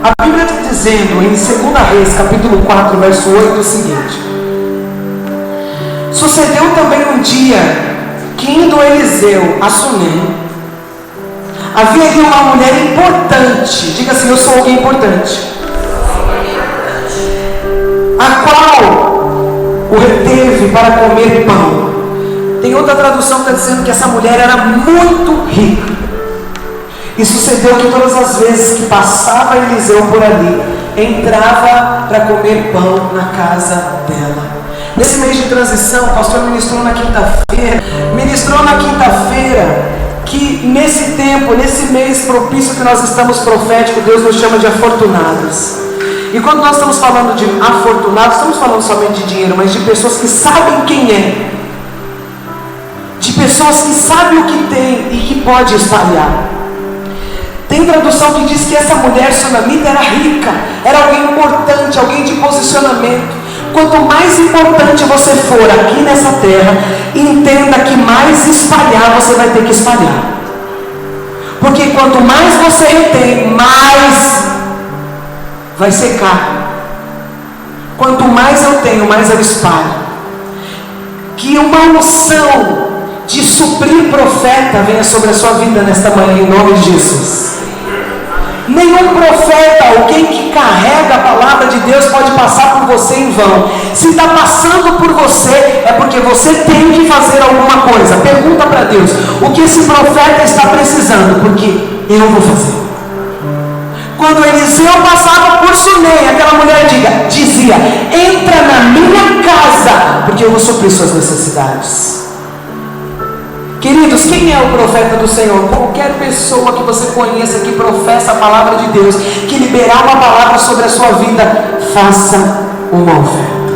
A Bíblia está dizendo em 2 Reis, capítulo 4, verso 8, o seguinte: sucedeu também um dia que, indo Eliseu a Sunem, havia ali uma mulher importante, diga assim, eu sou alguém importante, a qual o reteve para comer pão. Tem outra tradução que está dizendo que essa mulher era muito rica. E sucedeu que todas as vezes que passava Eliseu por ali, entrava para comer pão na casa dela. Nesse mês de transição, o pastor ministrou na quinta-feira, que nesse tempo, nesse mês propício que nós estamos profético, Deus nos chama de afortunados. E quando nós estamos falando de afortunados, estamos falando somente de dinheiro, mas de pessoas que sabem quem é, de pessoas que sabem o que tem e que pode espalhar. Tem tradução que diz que essa mulher sunamita era rica, era alguém importante, alguém de posicionamento. Quanto mais importante você for aqui nessa terra, entenda que mais espalhar você vai ter que espalhar. Porque quanto mais você retém, mais vai secar. Quanto mais eu tenho, mais eu espalho. Que uma unção de suprir profeta venha sobre a sua vida nesta manhã, em nome de Jesus. Nenhum profeta, alguém que carrega a palavra de Deus, pode passar por você em vão. Se está passando por você, é porque você tem que fazer alguma coisa. Pergunta para Deus: o que esse profeta está precisando? Porque eu vou fazer. Quando Eliseu passava por Sunem, aquela mulher dizia: entra na minha casa, porque eu vou suprir suas necessidades. Queridos, quem é o profeta do Senhor? Qualquer pessoa que você conheça, que professa a palavra de Deus, que liberar uma palavra sobre a sua vida, faça uma oferta.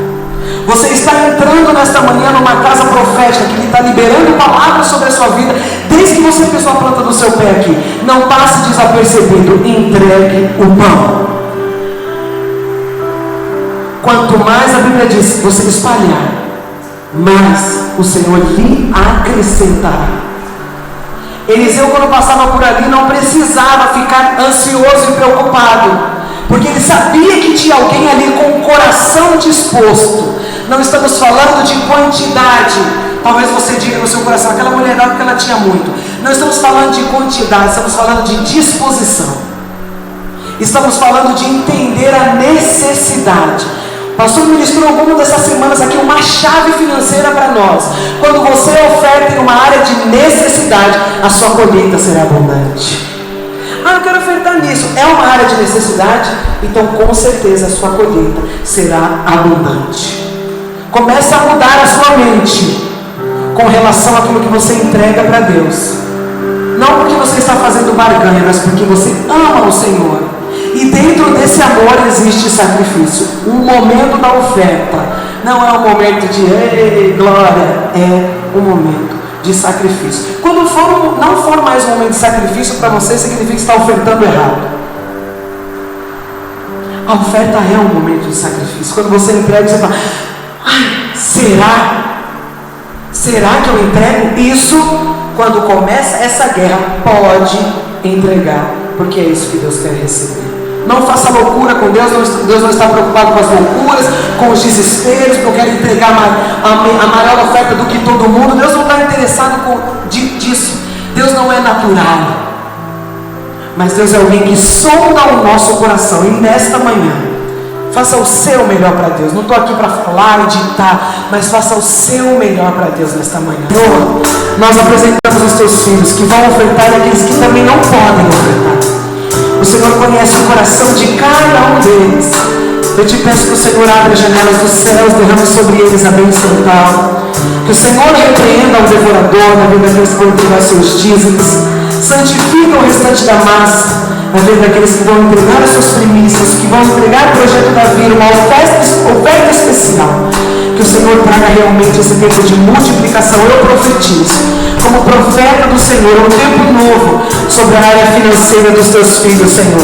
Você está entrando nesta manhã numa casa profética, que Ele está liberando palavras sobre a sua vida, desde que você fez a planta do seu pé aqui. Não passe desapercebido, entregue o pão. Quanto mais, a Bíblia diz, você espalhar, mas o Senhor lhe acrescentará. Eliseu, quando passava por ali, não precisava ficar ansioso e preocupado, porque ele sabia que tinha alguém ali com o coração disposto. Não estamos falando de quantidade. Talvez você diga no seu coração: aquela mulher dava porque ela tinha muito. Não estamos falando de quantidade, estamos falando de disposição. Estamos falando de entender a necessidade. O pastor ministrou algumas dessas semanas aqui uma chave financeira para nós. Quando você oferta em uma área de necessidade, a sua colheita será abundante. Ah, eu quero ofertar nisso. É uma área de necessidade? Então com certeza a sua colheita será abundante. Comece a mudar a sua mente com relação àquilo que você entrega para Deus. Não porque você está fazendo barganha, mas porque você ama o Senhor. E dentro desse amor existe sacrifício. O momento da oferta não é um momento de ei, glória, é um momento de sacrifício. Quando não for mais um momento de sacrifício para você, significa que está ofertando errado. A oferta é um momento de sacrifício. Quando você entrega, você fala: será que eu entrego isso? Quando começa essa guerra, pode entregar, porque é isso que Deus quer receber. Não faça loucura com Deus. Deus não está preocupado com as loucuras, com os desesperos, porque eu quero entregar a maior oferta do que todo mundo. Deus não está interessado disso. Deus não é natural, mas Deus é alguém que sonda o nosso coração. E nesta manhã, faça o seu melhor para Deus. Não estou aqui para falar e ditar, mas faça o seu melhor para Deus nesta manhã. Senhor, nós apresentamos os teus filhos que vão ofertar e aqueles que também não podem ofertar. O Senhor conhece o coração de cada um deles. Eu te peço que o Senhor abra as janelas dos céus, derrame sobre eles a bênção tal. Que o Senhor repreenda o devorador na vida daqueles que vão entregar seus dízimos. Santifica o restante da massa na vida daqueles que vão entregar as suas primícias, que vão entregar o projeto da vida, uma oferta especial. Que o Senhor traga realmente esse tempo de multiplicação. Eu profetizo, como profeta do Senhor, um tempo novo sobre a área financeira dos teus filhos, Senhor.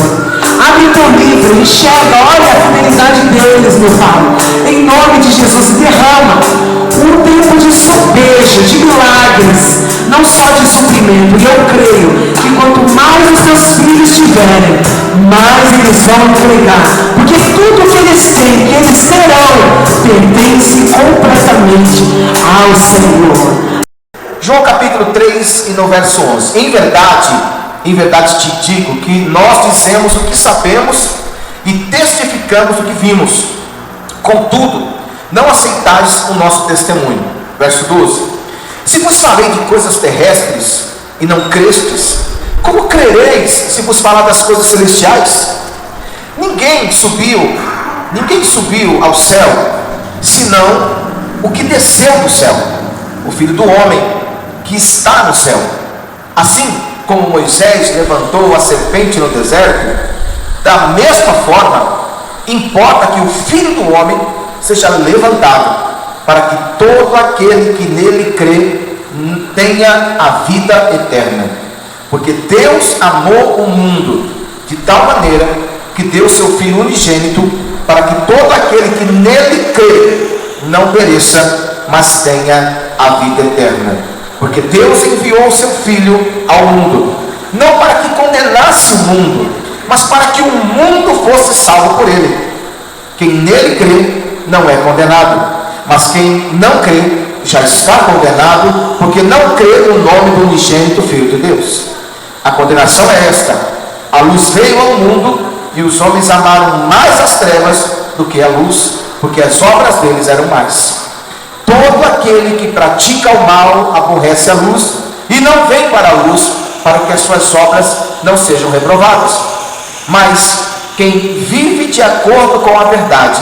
Abre o teu livro, enxerga, olha a fidelidade deles, meu Pai. Em nome de Jesus, derrama um tempo de sobejo, de milagres, não só de suprimento. E eu creio que quanto mais os teus filhos tiverem, mais eles eles vão entregar, porque tudo que eles têm, que eles terão, pertence completamente ao Senhor. João capítulo 3 e no verso 11. Em verdade te digo que nós dizemos o que sabemos e testificamos o que vimos. Contudo, não aceitais o nosso testemunho. Verso 12. Se vos falei de coisas terrestres e não crestes, como crereis se vos falar das coisas celestiais? Ninguém subiu ao céu, senão o que desceu do céu, o Filho do Homem, que está no céu. Assim como Moisés levantou a serpente no deserto, da mesma forma importa que o Filho do Homem seja levantado, para que todo aquele que nele crê tenha a vida eterna. Porque Deus amou o mundo de tal maneira que deu seu Filho unigênito, para que todo aquele que nele crê não pereça, mas tenha a vida eterna. Porque Deus enviou o seu Filho ao mundo, não para que condenasse o mundo, mas para que o mundo fosse salvo por ele. Quem nele crê não é condenado, mas quem não crê já está condenado, porque não crê no nome do unigênito Filho de Deus. A condenação é esta: a luz veio ao mundo, e os homens amaram mais as trevas do que a luz, porque as obras deles eram más. Todo aquele que pratica o mal aborrece a luz e não vem para a luz, para que as suas obras não sejam reprovadas. Mas quem vive de acordo com a verdade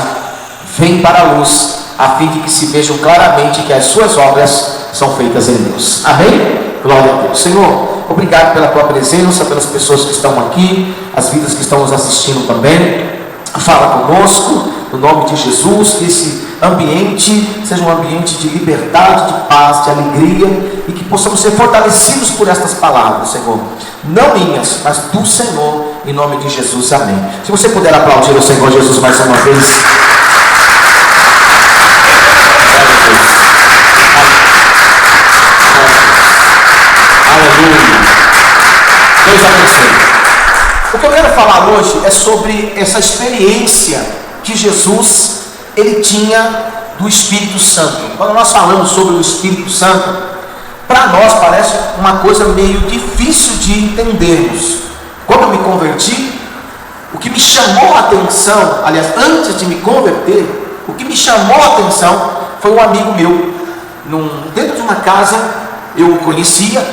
vem para a luz, a fim de que se vejam claramente que as suas obras são feitas em Deus. Amém? Glória a Deus. Senhor, obrigado pela tua presença, pelas pessoas que estão aqui, as vidas que estão nos assistindo também. Fala conosco, no nome de Jesus, que esse ambiente seja um ambiente de liberdade, de paz, de alegria, e que possamos ser fortalecidos por estas palavras, Senhor, não minhas, mas do Senhor, em nome de Jesus, amém. Se você puder aplaudir o Senhor Jesus mais uma vez. Aleluia. Deus abençoe. O que eu quero falar hoje é sobre essa experiência que Jesus ele tinha do Espírito Santo. Quando nós falamos sobre o Espírito Santo, para nós parece uma coisa meio difícil de entendermos. Quando eu me converti, o que me chamou a atenção, aliás, antes de me converter, o que me chamou a atenção foi um amigo meu, dentro de uma casa. Eu o conhecia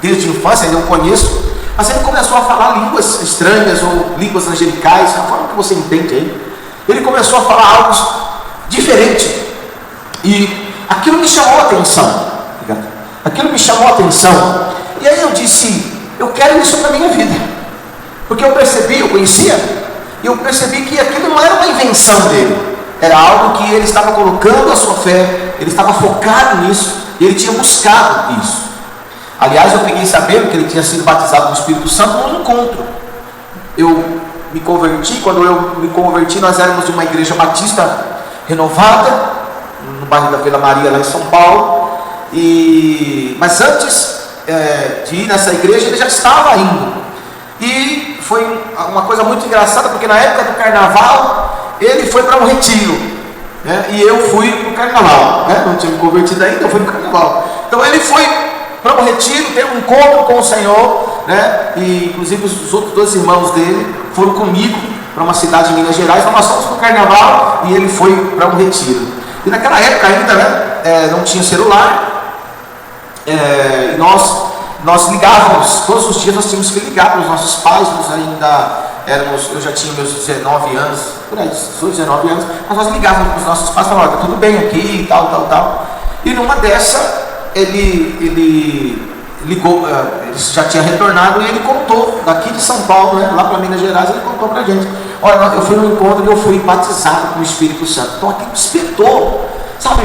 desde a infância, ainda eu conheço, mas ele começou a falar línguas estranhas ou línguas angelicais, a forma que você entende aí. Ele começou a falar algo diferente, e aquilo me chamou a atenção. Aquilo me chamou a atenção, e aí eu disse: eu quero isso para a minha vida, porque eu conhecia, e eu percebi que aquilo não era uma invenção dele, era algo que ele estava colocando a sua fé, ele estava focado nisso, e ele tinha buscado isso. Aliás, eu fiquei sabendo que ele tinha sido batizado no Espírito Santo num encontro. Eu me converti, quando eu me converti, nós éramos de uma igreja batista renovada, no bairro da Vila Maria, lá em São Paulo, mas antes de ir nessa igreja, ele já estava indo, e foi uma coisa muito engraçada, porque na época do carnaval, ele foi para um retiro, né? E eu fui para o carnaval, né? Não tinha me convertido ainda, eu fui para o carnaval. Então ele foi para um retiro, teve um encontro com o Senhor, né? E inclusive os outros dois irmãos dele foram comigo para uma cidade de Minas Gerais. Então nós fomos para o carnaval e ele foi para um retiro. E naquela época ainda, né, não tinha celular, e nós ligávamos, todos os dias nós tínhamos que ligar para os nossos pais. Nós ainda eu já tinha meus 19 anos, por aí, 18, 19 anos, mas nós ligávamos para os nossos pais e falávamos: está tudo bem aqui e tal. E numa dessa, ele ligou, ele já tinha retornado, e ele contou, daqui de São Paulo, né, lá para Minas Gerais, ele contou para a gente: olha, eu fui no encontro e eu fui batizado com o Espírito Santo. Então aquilo despertou, sabe,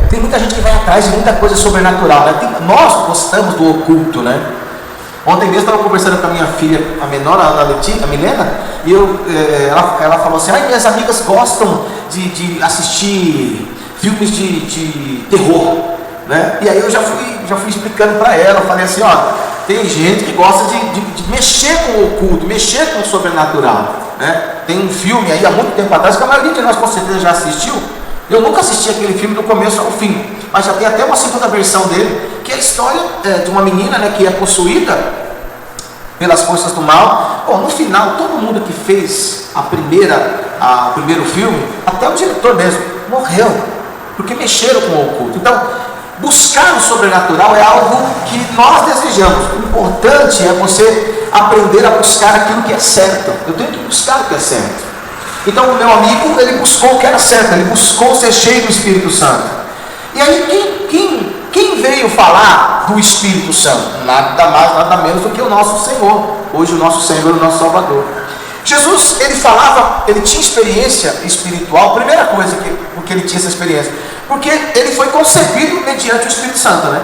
tem muita gente que vai atrás de muita coisa sobrenatural, né? Nós gostamos do oculto, né? Ontem mesmo eu estava conversando com a minha filha, a menor, a Milena, e ela falou assim: minhas amigas gostam de assistir filmes de terror, né? E aí eu já fui explicando para ela. Eu falei assim: tem gente que gosta de mexer com o oculto, mexer com o sobrenatural, né? Tem um filme aí há muito tempo atrás que a maioria de nós com certeza já assistiu. Eu nunca assisti aquele filme do começo ao fim, mas já tem até uma segunda versão dele, que é a história de uma menina, né, que é possuída pelas forças do mal. Bom, no final, todo mundo que fez o primeiro filme, até o diretor mesmo, morreu, porque mexeram com o oculto. Então, buscar o sobrenatural é algo que nós desejamos. O importante é você aprender a buscar aquilo que é certo. Eu tenho que buscar o que é certo. Então o meu amigo, ele buscou o que era certo, ele buscou ser cheio do Espírito Santo. E aí quem veio falar do Espírito Santo? Nada mais, nada menos do que o nosso Senhor. Hoje o nosso Senhor, o nosso Salvador. Jesus, ele tinha experiência espiritual. Primeira coisa, porque ele tinha essa experiência, porque ele foi concebido mediante o Espírito Santo, né?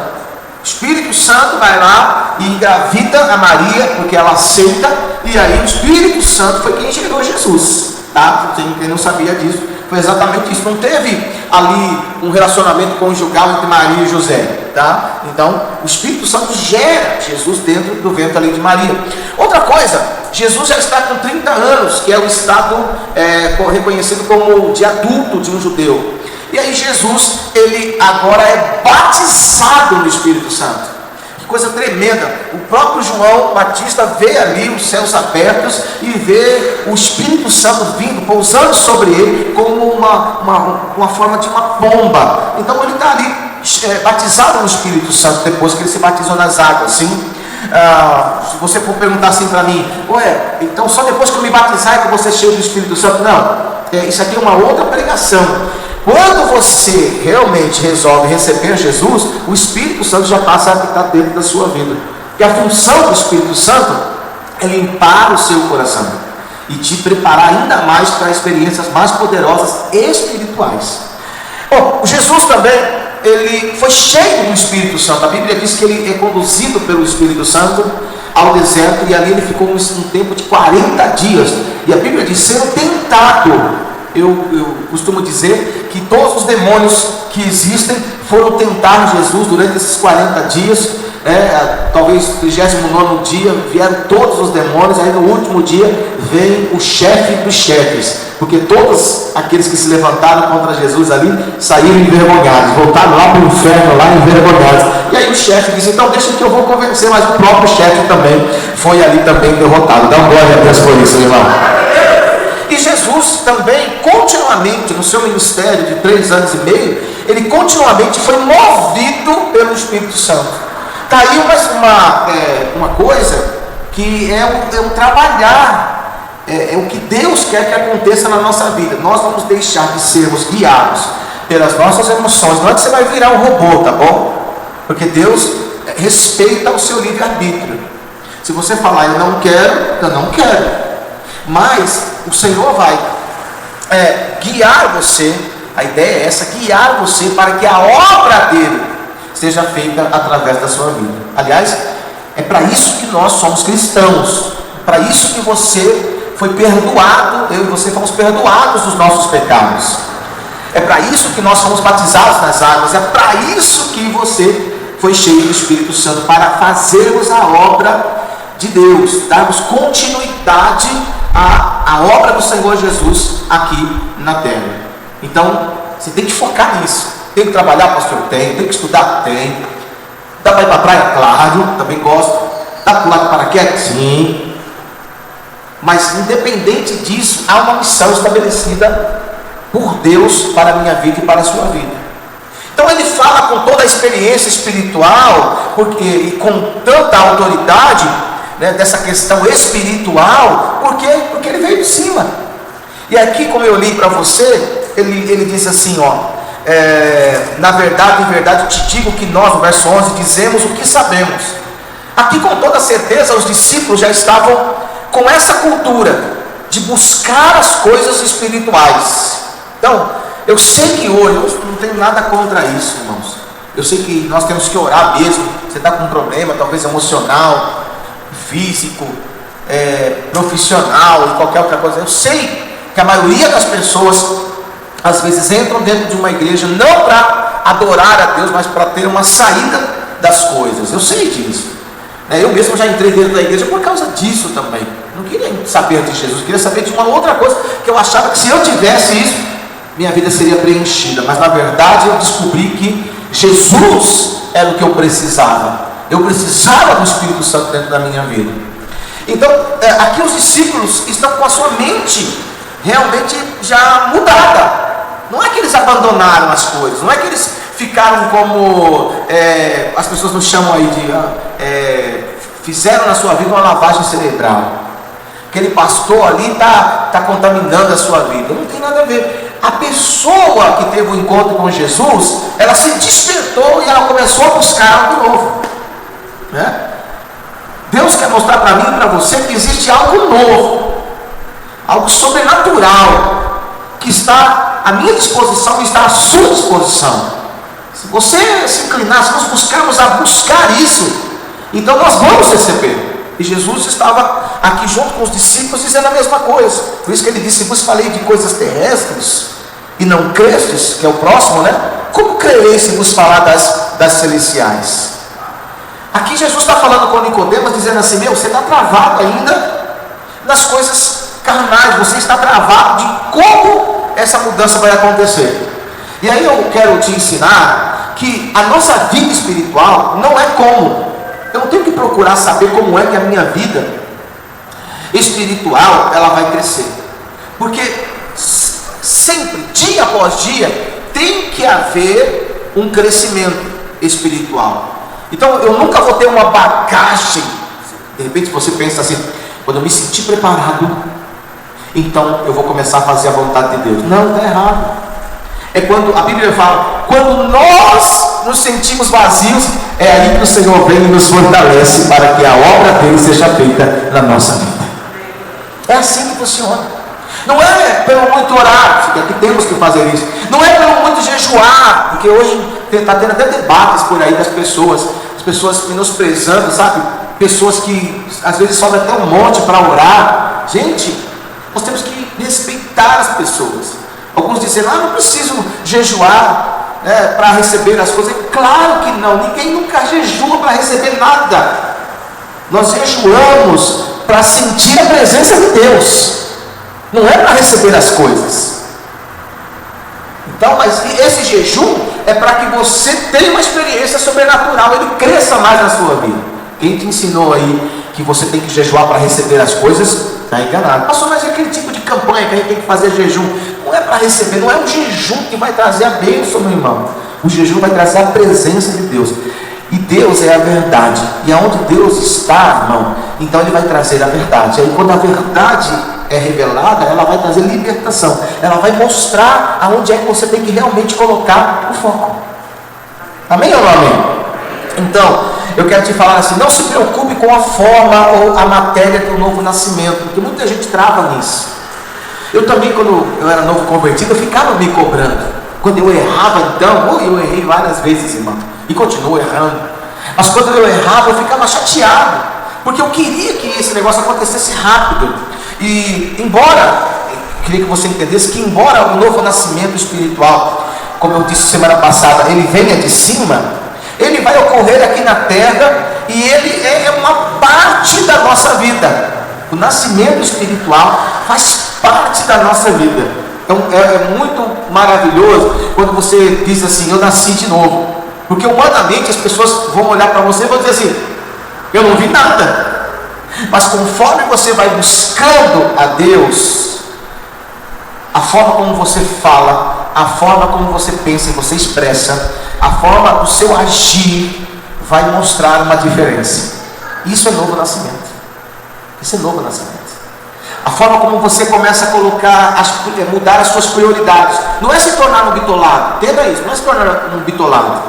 O Espírito Santo vai lá e engravida a Maria, porque ela aceita, e aí o Espírito Santo foi quem gerou Jesus, tá? Quem não sabia disso, foi exatamente isso. Não teve ali um relacionamento conjugal entre Maria e José, tá? Então, o Espírito Santo gera Jesus dentro do ventre ali de Maria. Outra coisa, Jesus já está com 30 anos, que é o estado reconhecido como de adulto de um judeu. E aí Jesus, ele agora é batizado no Espírito Santo. Que coisa tremenda. O próprio João Batista vê ali os céus abertos e vê o Espírito Santo vindo, pousando sobre ele como uma forma de uma pomba. Então ele está ali batizado no Espírito Santo, depois que ele se batizou nas águas, sim. Se você for perguntar assim para mim, ué, então só depois que eu me batizar é que eu vou ser cheio do Espírito Santo? Não, isso aqui é uma outra pregação. Quando você realmente resolve receber Jesus, o Espírito Santo já passa a habitar dentro da sua vida. E a função do Espírito Santo é limpar o seu coração e te preparar ainda mais para experiências mais poderosas espirituais. Bom, Jesus também, ele foi cheio do Espírito Santo. A Bíblia diz que ele é conduzido pelo Espírito Santo ao deserto, e ali ele ficou um tempo de 40 dias. E a Bíblia diz, sendo tentado. Eu costumo dizer que todos os demônios que existem foram tentar Jesus durante esses 40 dias, talvez no 39º dia vieram todos os demônios. Aí no último dia vem o chefe dos chefes, porque todos aqueles que se levantaram contra Jesus ali saíram envergonhados, voltaram lá para o inferno, lá envergonhados. E aí o chefe disse, então deixa que eu vou convencer, mas o próprio chefe também foi ali também derrotado. Dá uma glória a Deus por isso, irmão. E Jesus também, continuamente, no seu ministério de 3 anos e meio, ele continuamente foi movido pelo Espírito Santo. Está aí uma coisa que é um trabalhar, é o que Deus quer que aconteça na nossa vida. Nós vamos deixar de sermos guiados pelas nossas emoções. Não é que você vai virar um robô, tá bom? Porque Deus respeita o seu livre-arbítrio. Se você falar, eu não quero. Mas o Senhor vai guiar você. A ideia é essa, guiar você para que a obra dele seja feita através da sua vida. Aliás, é para isso que nós somos cristãos. Para isso que você foi perdoado, eu e você fomos perdoados dos nossos pecados. É para isso que nós fomos batizados nas águas. É para isso que você foi cheio do Espírito Santo, para fazermos a obra de Deus, darmos continuidade a obra do Senhor Jesus aqui na terra. Então, você tem que focar nisso. Tem que trabalhar, pastor? Tem que estudar? Tem. Dá para ir para a praia? Claro, também gosto. Dá para pular de paraquedas? Sim. Mas, independente disso, há uma missão estabelecida por Deus para a minha vida e para a sua vida. Então, ele fala com toda a experiência espiritual, e com tanta autoridade, dessa questão espiritual, porque ele veio de cima. E aqui, como eu li para você, ele diz assim, na verdade, em verdade, eu te digo que nós, no verso 11, dizemos o que sabemos. Aqui, com toda certeza, os discípulos já estavam com essa cultura de buscar as coisas espirituais. Então, eu sei que hoje, eu não tenho nada contra isso, irmãos. Eu sei que nós temos que orar mesmo. Você está com um problema, talvez emocional, físico, profissional e qualquer outra coisa. Eu sei que a maioria das pessoas às vezes entram dentro de uma igreja não para adorar a Deus, mas para ter uma saída das coisas. Eu sei disso. Eu mesmo já entrei dentro da igreja por causa disso também. Não queria saber de Jesus, queria saber de uma outra coisa, que eu achava que se eu tivesse isso, minha vida seria preenchida. Mas na verdade eu descobri que Jesus era o que eu precisava. Eu precisava do Espírito Santo dentro da minha vida. Então, aqui os discípulos estão com a sua mente realmente já mudada. Não é que eles abandonaram as coisas, não é que eles ficaram como as pessoas nos chamam aí de fizeram na sua vida uma lavagem cerebral. Aquele pastor ali está contaminando a sua vida. Não tem nada a ver. A pessoa que teve um encontro com Jesus, ela se despertou e ela começou a buscar algo novo, né? Deus quer mostrar para mim e para você que existe algo novo, algo sobrenatural, que está à minha disposição e está à sua disposição. Se você se inclinar, se nós buscarmos a buscar isso, então nós vamos receber. E Jesus estava aqui junto com os discípulos dizendo a mesma coisa. Por isso que ele disse: vos falei de coisas terrestres e não crestes, que é o próximo, né? Como crereis se vos falar das celestiais? Aqui Jesus está falando com Nicodemos, dizendo assim: você está travado ainda nas coisas carnais, você está travado de como essa mudança vai acontecer. E aí eu quero te ensinar que a nossa vida espiritual não é como. Eu não tenho que procurar saber como é que a minha vida espiritual ela vai crescer, porque sempre, dia após dia, tem que haver um crescimento espiritual. Então eu nunca vou ter uma bagagem. De repente você pensa assim: quando eu me sentir preparado, então eu vou começar a fazer a vontade de Deus. Não, está errado. É quando a Bíblia fala, quando nós nos sentimos vazios, é aí que o Senhor vem e nos fortalece para que a obra dele seja feita na nossa vida. É assim que funciona. Não é pelo muito orar, que temos que fazer isso. Não é pelo muito jejuar, porque hoje está tendo até debates por aí das pessoas, as pessoas menosprezando, sabe? Pessoas que às vezes sobem até um monte para orar. Gente, nós temos que respeitar as pessoas. Alguns dizem: não preciso jejuar para receber as coisas. Claro que não, ninguém nunca jejua para receber nada. Nós jejuamos para sentir a presença de Deus, não é para receber as coisas. Então, mas esse jejum é para que você tenha uma experiência sobrenatural, ele cresça mais na sua vida. Quem te ensinou aí que você tem que jejuar para receber as coisas, está enganado. Pastor, mas é aquele tipo de campanha que a gente tem que fazer jejum. Não é para receber, não é o jejum que vai trazer a bênção, meu irmão. O jejum vai trazer a presença de Deus. E Deus é a verdade. E aonde Deus está, irmão, então Ele vai trazer a verdade. Aí quando a verdade é revelada, ela vai trazer libertação. Ela vai mostrar aonde é que você tem que realmente colocar o foco. Amém ou não amém? Então, eu quero te falar assim: não se preocupe com a forma ou a matéria do novo nascimento, porque muita gente trava nisso. Eu também, quando eu era novo convertido, eu ficava me cobrando. Quando eu errava, então, eu errei várias vezes, irmão, e continuo errando. Mas quando eu errava, eu ficava chateado, porque eu queria que esse negócio acontecesse rápido. E embora, eu queria que você entendesse que embora o novo nascimento espiritual, como eu disse semana passada, ele venha de cima, ele vai ocorrer aqui na terra, e ele é uma parte da nossa vida. O nascimento espiritual faz parte da nossa vida. É muito maravilhoso quando você diz assim: eu nasci de novo. Porque humanamente as pessoas vão olhar para você e vão dizer assim: eu não vi nada. Mas conforme você vai buscando a Deus, a forma como você fala, a forma como você pensa e você expressa, a forma do seu agir vai mostrar uma diferença. Isso é novo nascimento. Isso é novo nascimento. A forma como você começa a colocar, mudar as suas prioridades. Não é se tornar um bitolado. Entenda isso, não é se tornar um bitolado,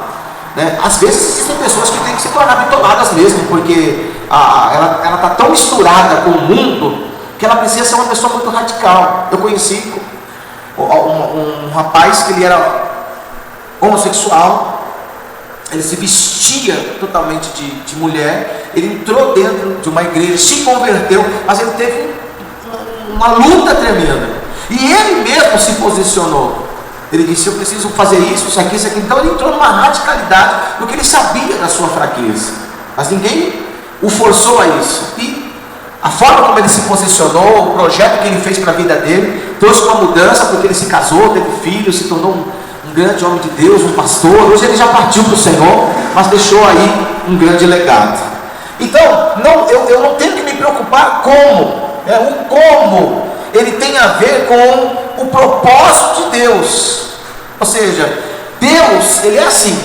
né? Às vezes existem pessoas que têm que se tornar bitoladas mesmo, porque ela está tão misturada com o mundo que ela precisa ser uma pessoa muito radical. Eu conheci um rapaz que ele era homossexual. Ele se vestia totalmente de mulher. Ele entrou dentro de uma igreja, se converteu, mas ele teve uma luta tremenda. E ele mesmo se posicionou. Ele disse: eu preciso fazer isso aqui. Então ele entrou numa radicalidade, porque ele sabia da sua fraqueza. Mas ninguém o forçou a isso. E a forma como ele se posicionou, o projeto que ele fez para a vida dele, trouxe uma mudança, porque ele se casou, teve filhos, se tornou um grande homem de Deus, um pastor. Hoje ele já partiu para o Senhor, mas deixou aí um grande legado. Então, eu não tenho que me preocupar o como ele tem a ver com o propósito de Deus. Ou seja, Deus, ele é assim: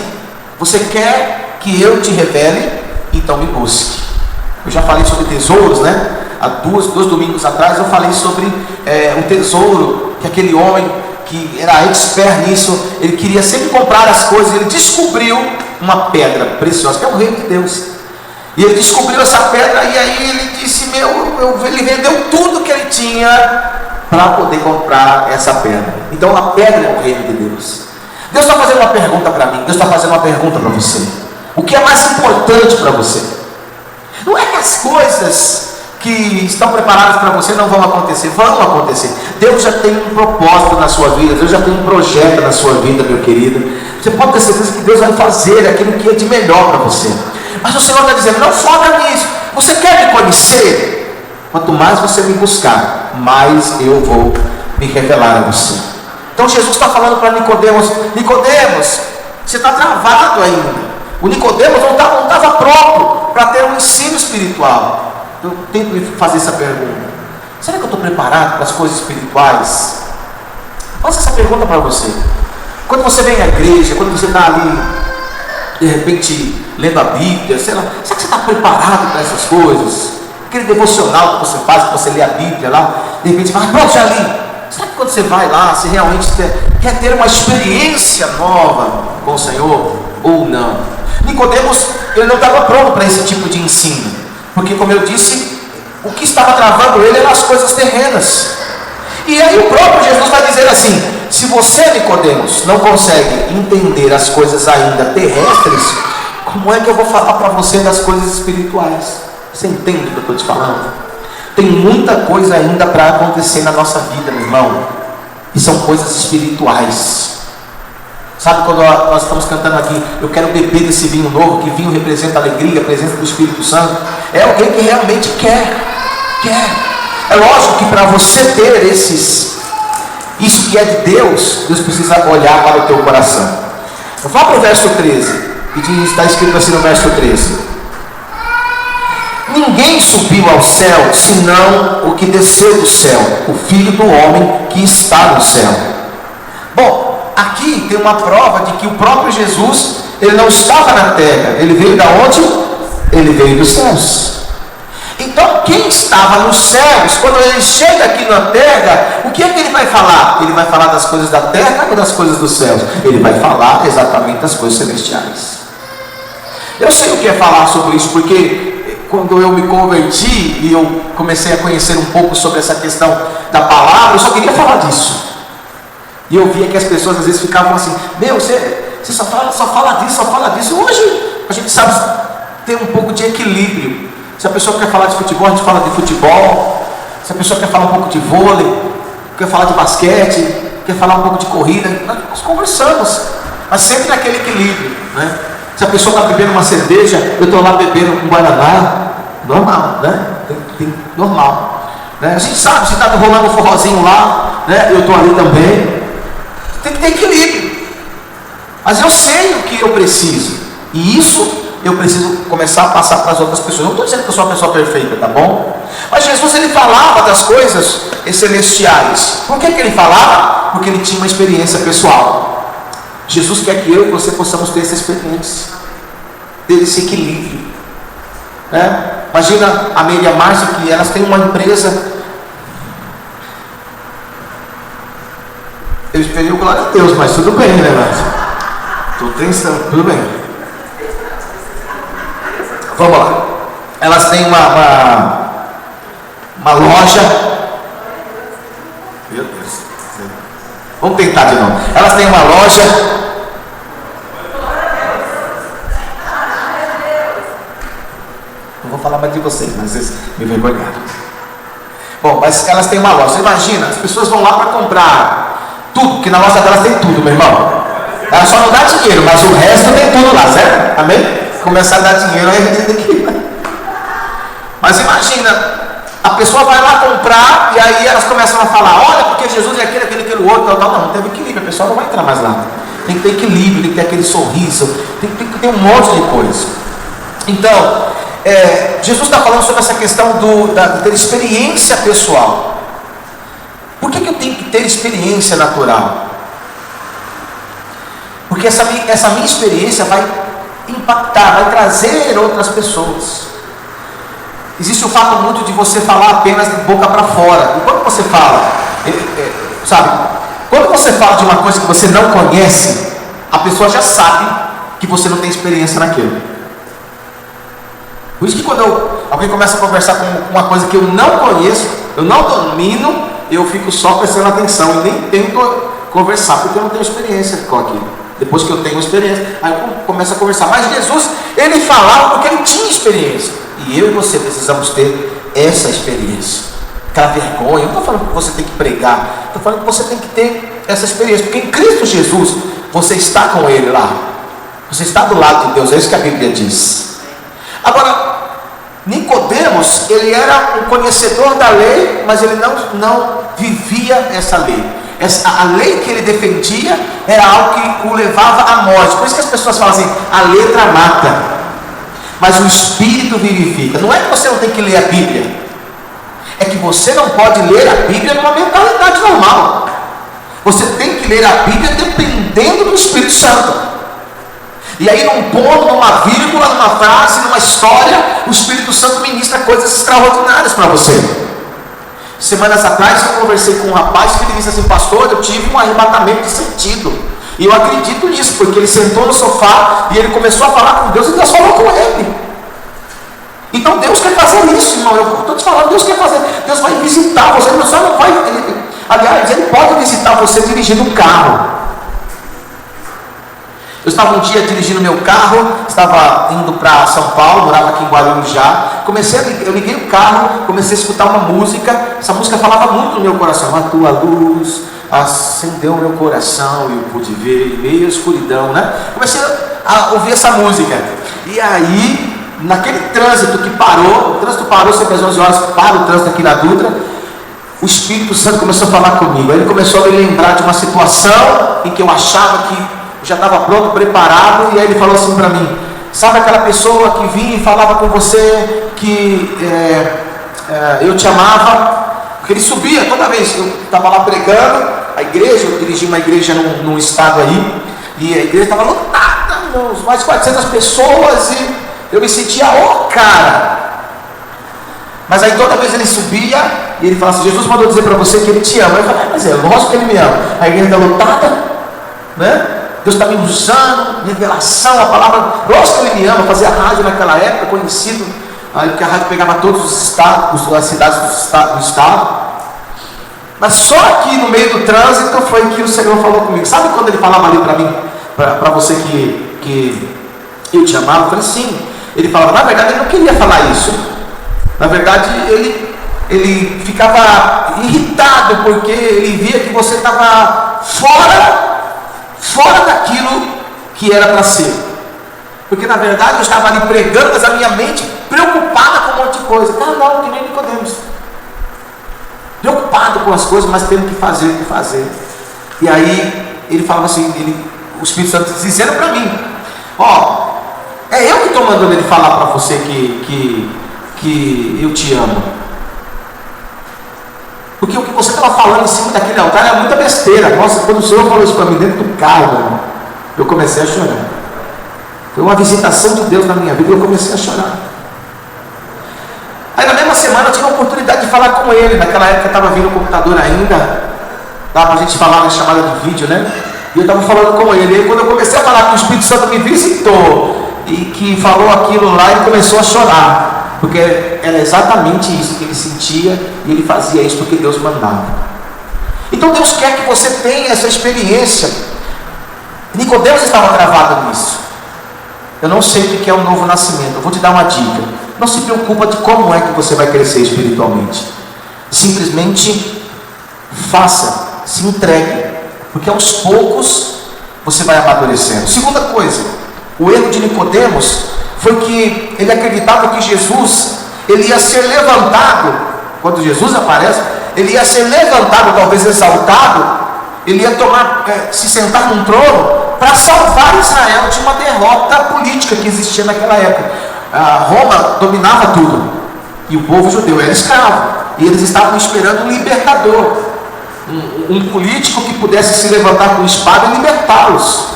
você quer que eu te revele, então me busque. Eu já falei sobre tesouros, né? Há dois domingos atrás eu falei sobre um tesouro, que aquele homem que era expert nisso, ele queria sempre comprar as coisas, ele descobriu uma pedra preciosa, que é o reino de Deus. E ele descobriu essa pedra, e aí ele disse, ele vendeu tudo que ele tinha para poder comprar essa pedra. Então a pedra é o reino de Deus. Deus está fazendo uma pergunta para mim, Deus está fazendo uma pergunta para você. O que é mais importante para você? Não é que as coisas que estão preparadas para você não vão acontecer, vão acontecer. Deus já tem um propósito na sua vida, Deus já tem um projeto na sua vida, meu querido. Você pode ter certeza que Deus vai fazer aquilo que é de melhor para você. Mas o Senhor está dizendo, não foca nisso. Você quer me conhecer? Quanto mais você me buscar, mais eu vou me revelar a você. Então Jesus está falando para Nicodemos, Nicodemos, você está travado ainda. O Nicodemos não estava pronto para ter um ensino espiritual. Eu tento me fazer essa pergunta: será que eu estou preparado para as coisas espirituais? Faça essa pergunta para você. Quando você vem à igreja, quando você está ali, de repente, lendo a Bíblia, sei lá, será que você está preparado para essas coisas? Aquele devocional que você faz, que você lê a Bíblia lá, de repente você fala, pronto, já li. Será que quando você vai lá, você realmente quer ter uma experiência nova com o Senhor ou não? Nicodemos, ele não estava pronto para esse tipo de ensino, porque, como eu disse, o que estava travando ele eram as coisas terrenas. E aí o próprio Jesus vai dizer assim: se você, Nicodemos, não consegue entender as coisas ainda terrestres, como é que eu vou falar para você das coisas espirituais? Você entende o que eu estou te falando? Tem muita coisa ainda para acontecer na nossa vida, meu irmão, e são coisas espirituais. Sabe quando nós estamos cantando aqui, eu quero beber desse vinho novo, que vinho representa a alegria, a presença do Espírito Santo? É alguém que realmente quer. É lógico que para você ter isso que é de Deus, Deus precisa olhar para o teu coração. Vá para o verso 13, e está escrito assim no verso 13: ninguém subiu ao céu, senão o que desceu do céu, o Filho do Homem que está no céu. Bom, aqui tem uma prova de que o próprio Jesus, ele não estava na terra. Ele veio da onde? Ele veio dos céus. Então quem estava nos céus, quando ele chega aqui na terra, o que é que ele vai falar? Ele vai falar das coisas da terra ou das coisas dos céus? Ele vai falar exatamente das coisas celestiais. Eu sei o que é falar sobre isso, porque quando eu me converti e eu comecei a conhecer um pouco sobre essa questão da palavra, eu só queria falar disso. E eu via que as pessoas às vezes ficavam assim, você só fala disso. Hoje a gente sabe ter um pouco de equilíbrio. Se a pessoa quer falar de futebol, a gente fala de futebol. Se a pessoa quer falar um pouco de vôlei, quer falar de basquete, quer falar um pouco de corrida, nós conversamos, mas sempre naquele equilíbrio, né? Se a pessoa está bebendo uma cerveja, eu estou lá bebendo um guaraná, normal, né? Normal, né? A gente sabe, se está rolando um forrozinho lá, né? Eu estou ali também. Tem que ter equilíbrio. Mas eu sei o que eu preciso, e isso eu preciso começar a passar para as outras pessoas. Eu não estou dizendo que eu sou uma pessoa perfeita, tá bom? Mas Jesus, ele falava das coisas celestiais. Por que ele falava? Porque ele tinha uma experiência pessoal. Jesus quer que eu e você possamos ter essa experiência, ter esse equilíbrio, né? Imagina a Meire e a Márcia, que elas têm uma empresa. Eu esperei o glória a Deus, mas tudo bem, né, Márcia? Estou pensando, tudo bem. Vamos lá. Elas têm uma loja. Meu Deus. Vamos tentar de novo. Elas têm uma loja. Não vou falar mais de vocês, mas vocês me envergonharam. Bom, mas elas têm uma loja. Você imagina, as pessoas vão lá para comprar tudo, porque na loja delas tem tudo, meu irmão. Ela só não dá dinheiro, mas o resto tem tudo lá, certo? Amém? Começar a dar dinheiro, aí a gente tem que ir. Mas imagina, a pessoa vai lá comprar e aí elas começam a falar, olha, porque Jesus é aquele outro, tal. Não teve equilíbrio, a pessoa não vai entrar mais lá. Tem que ter equilíbrio, tem que ter aquele sorriso, tem que ter um monte de coisa. Então, Jesus está falando sobre essa questão da ter experiência pessoal. Por que eu tenho que ter experiência natural? Porque essa minha experiência vai impactar, vai trazer outras pessoas. Existe o fato muito de você falar apenas de boca para fora. E quando você fala, sabe, quando você fala de uma coisa que você não conhece, a pessoa já sabe que você não tem experiência naquilo. Por isso que quando alguém começa a conversar com uma coisa que eu não conheço, eu não domino, eu fico só prestando atenção e nem tento conversar, porque eu não tenho experiência com aquilo. Depois que eu tenho experiência, aí eu começo a conversar. Mas Jesus, ele falava porque ele tinha experiência. E eu e você precisamos ter essa experiência. Aquela vergonha. Eu não estou falando que você tem que pregar, estou falando que você tem que ter essa experiência. Porque em Cristo Jesus, você está com Ele lá. Você está do lado de Deus. É isso que a Bíblia diz. Agora, Nicodemos, ele era um conhecedor da lei, mas ele não vivia essa lei. A lei que ele defendia era algo que o levava à morte. Por isso que as pessoas falam assim, a letra mata, mas o Espírito vivifica. Não é que você não tem que ler a Bíblia, é que você não pode ler a Bíblia numa mentalidade normal. Você tem que ler a Bíblia dependendo do Espírito Santo. E aí num ponto, numa vírgula, numa frase, numa história, o Espírito Santo ministra coisas extraordinárias para você. Semanas atrás eu conversei com um rapaz que ele disse assim, pastor, eu tive um arrebatamento de sentido. E eu acredito nisso, porque ele sentou no sofá e ele começou a falar com Deus e Deus falou com ele. Então Deus quer fazer isso, irmão. Eu estou te falando, Deus quer fazer. Deus vai visitar você, Deus só não vai. Aliás, Ele pode visitar você dirigindo um carro. Eu estava um dia dirigindo meu carro, estava indo para São Paulo, morava aqui em Guarulhos já. Eu liguei o carro, comecei a escutar uma música. Essa música falava muito no meu coração. A tua luz acendeu meu coração e eu pude ver em meio à escuridão, né? Comecei a ouvir essa música. E aí, naquele trânsito que parou, o trânsito parou sempre às 11 horas, para o trânsito aqui na Dutra. O Espírito Santo começou a falar comigo. Aí ele começou a me lembrar de uma situação em que eu achava que já estava pronto, preparado, e aí ele falou assim para mim, sabe aquela pessoa que vinha e falava com você que eu te amava? Porque ele subia toda vez, eu estava lá pregando, a igreja, eu dirigi uma igreja num estado aí, e a igreja estava lotada, mais de 400 pessoas, e eu me sentia, cara. Mas aí toda vez ele subia, e ele falava assim, Jesus mandou dizer para você que ele te ama. Eu falei, mas é lógico que ele me ama. A igreja está lotada, né? Deus está me usando, revelação, a palavra, lógico que ele me ama. Fazia rádio naquela época, conhecido, porque a rádio pegava todos os estados, as cidades do estado. Mas só aqui no meio do trânsito foi que o Senhor falou comigo. Sabe quando ele falava ali para mim, para você que eu te amava? Eu falei, sim. Ele falava, na verdade ele não queria falar isso. Na verdade ele ficava irritado, porque ele via que você estava fora daquilo que era para ser. Porque na verdade eu estava ali pregando, mas a minha mente preocupada com um monte de coisa. Não, que nem Nicodemos. Preocupado com as coisas, mas tendo que fazer. E aí ele falava assim, o Espírito Santo dizendo para mim, é eu que estou mandando ele falar para você que eu te amo. Porque o que você estava falando em cima daquele altar era muita besteira. Nossa, quando o Senhor falou isso para mim dentro do carro, eu comecei a chorar. Foi uma visitação de Deus na minha vida e eu comecei a chorar. Aí na mesma semana eu tive a oportunidade de falar com ele. Naquela época estava vindo o computador ainda, dava para a gente falar na chamada de vídeo, né? E eu estava falando com ele. E aí, quando eu comecei a falar que o Espírito Santo me visitou e que falou aquilo lá, ele começou a chorar. Porque era exatamente isso que ele sentia, e ele fazia isso porque Deus mandava. Então Deus quer que você tenha essa experiência. Nicodemos estava travado nisso. Eu não sei o que é um novo nascimento. Eu vou te dar uma dica. Não se preocupa de como é que você vai crescer espiritualmente. Simplesmente faça, se entregue, porque aos poucos você vai amadurecendo. Segunda coisa, o erro de Nicodemos foi que ele acreditava que Jesus ele ia ser levantado, quando Jesus aparece, ele ia ser levantado, talvez exaltado, ele ia se sentar num trono para salvar Israel de uma derrota política que existia naquela época. Roma dominava tudo, e o povo judeu era escravo, e eles estavam esperando um libertador, um político que pudesse se levantar com espada e libertá-los.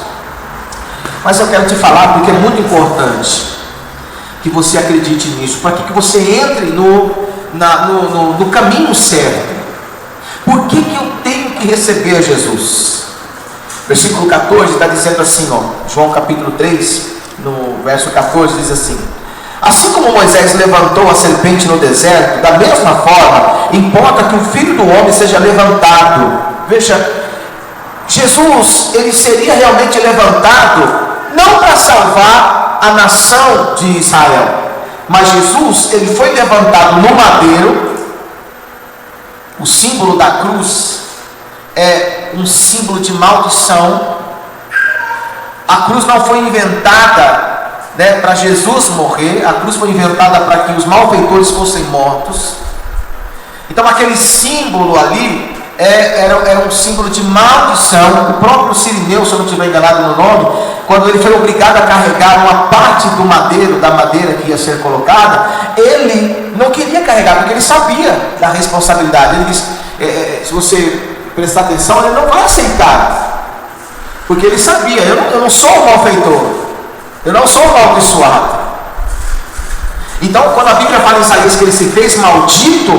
Mas eu quero te falar, porque é muito importante que você acredite nisso, para que você entre no caminho certo. Por que eu tenho que receber Jesus? Versículo 14 está dizendo assim, João capítulo 3, no verso 14, diz assim: assim como Moisés levantou a serpente no deserto, da mesma forma importa que o Filho do Homem seja levantado. Veja, Jesus, ele seria realmente levantado não para salvar a nação de Israel, mas Jesus, ele foi levantado no madeiro. O símbolo da cruz é um símbolo de maldição. A cruz não foi inventada para Jesus morrer, a cruz foi inventada para que os malfeitores fossem mortos. Então aquele símbolo ali era um símbolo de maldição. O próprio Cirineu, se eu não estiver enganado no nome, quando ele foi obrigado a carregar uma parte do madeiro, da madeira que ia ser colocada, ele não queria carregar, porque ele sabia da responsabilidade. Ele disse, se você prestar atenção, ele não vai aceitar, porque ele sabia, eu não sou um malfeitor, eu não sou um amaldiçoado. Então, quando a Bíblia fala em Isaías que ele se fez maldito,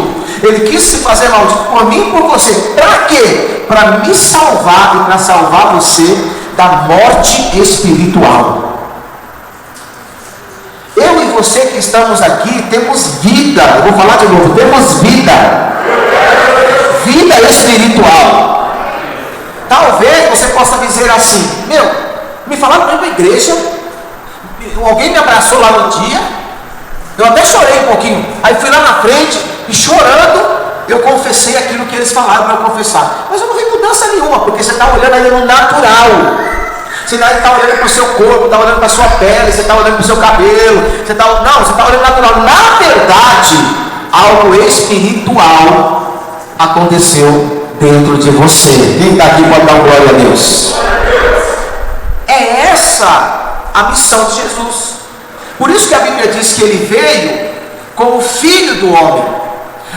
ele quis se fazer maldito por mim e por você. Para quê? Para me salvar e para salvar você da morte espiritual. Eu e você que estamos aqui temos vida. Eu vou falar de novo, temos vida. Vida espiritual. Talvez você possa dizer assim: me falaram para a igreja, alguém me abraçou lá no dia, eu até chorei um pouquinho, aí fui lá na frente e chorando eu confessei aquilo que eles falaram para eu confessar, mas eu não vi mudança nenhuma, porque você está olhando aí no natural, você não está olhando para o seu corpo, está olhando para a sua pele, você está olhando para o seu cabelo, você está olhando natural. Na verdade, algo espiritual aconteceu dentro de você. Quem está aqui pode dar glória a Deus. É essa a missão de Jesus. Por isso que a Bíblia diz que ele veio como Filho do Homem.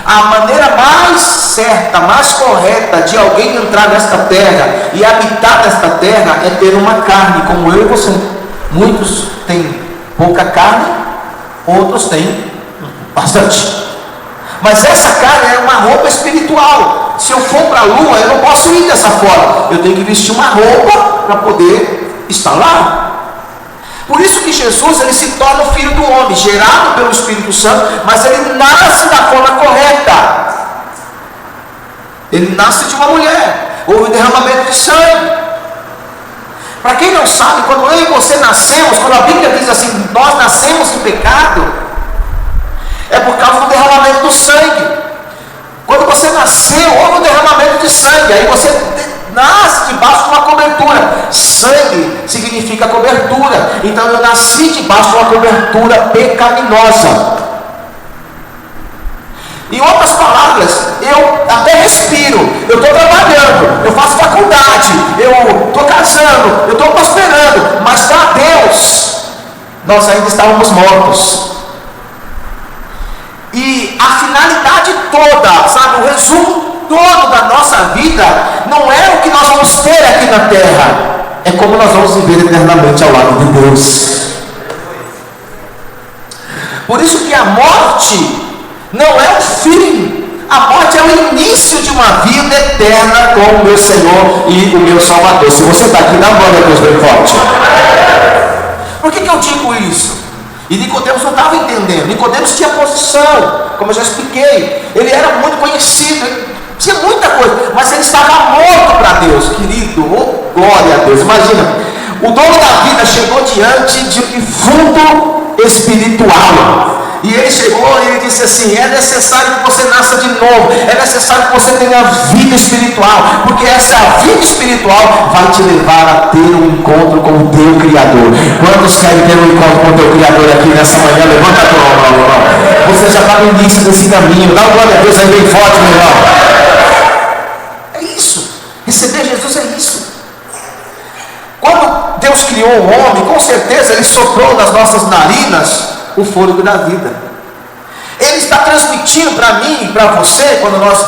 A maneira mais certa, mais correta de alguém entrar nesta terra e habitar nesta terra é ter uma carne como eu e você. Muitos têm pouca carne, outros têm bastante. Mas essa carne é uma roupa espiritual. Se eu for para a lua, eu não posso ir dessa forma. Eu tenho que vestir uma roupa para poder estar lá. Por isso que Jesus, ele se torna o Filho do Homem, gerado pelo Espírito Santo, mas ele nasce da forma correta. Ele nasce de uma mulher. Houve derramamento de sangue. Para quem não sabe, quando eu e você nascemos, quando a Bíblia diz assim, nós nascemos em pecado, é por causa do derramamento do sangue. Quando você nasceu, houve um derramamento de sangue, aí você nasce debaixo de uma cobertura. Sangue significa cobertura. Então eu nasci debaixo de uma cobertura pecaminosa. Em outras palavras, eu até respiro, eu estou trabalhando, eu faço faculdade, eu estou casando, eu estou prosperando, mas para Deus nós ainda estávamos mortos. E a finalidade toda, sabe, o resumo todo da nossa vida não é o que nós vamos ter aqui na terra, é como nós vamos viver eternamente ao lado de Deus. Por isso que a morte não é o fim, a morte é o início de uma vida eterna com o meu Senhor e o meu Salvador. Se você está aqui, dá glória a Deus bem forte. Por que eu digo isso? E Nicodemos não estava entendendo. Nicodemos tinha posição, como eu já expliquei. Ele era muito conhecido, ele tinha muita coisa, mas ele estava morto para Deus, querido. Oh, glória a Deus. Imagina, o dono da vida chegou diante de um defunto espiritual. E ele chegou e ele disse assim: é necessário que você nasça de novo, é necessário que você tenha vida espiritual, porque essa vida espiritual vai te levar a ter um encontro com o teu Criador. Quantos querem ter um encontro com o teu Criador aqui nessa manhã? Levanta a tua mão, meu irmão. Você já está no início desse caminho. Dá uma glória a Deus aí bem forte, meu irmão. É isso. Receber Jesus é isso. Quando Deus criou o homem, com certeza Ele soprou nas nossas narinas o fôlego da vida. Ele está transmitindo para mim e para você, quando nós,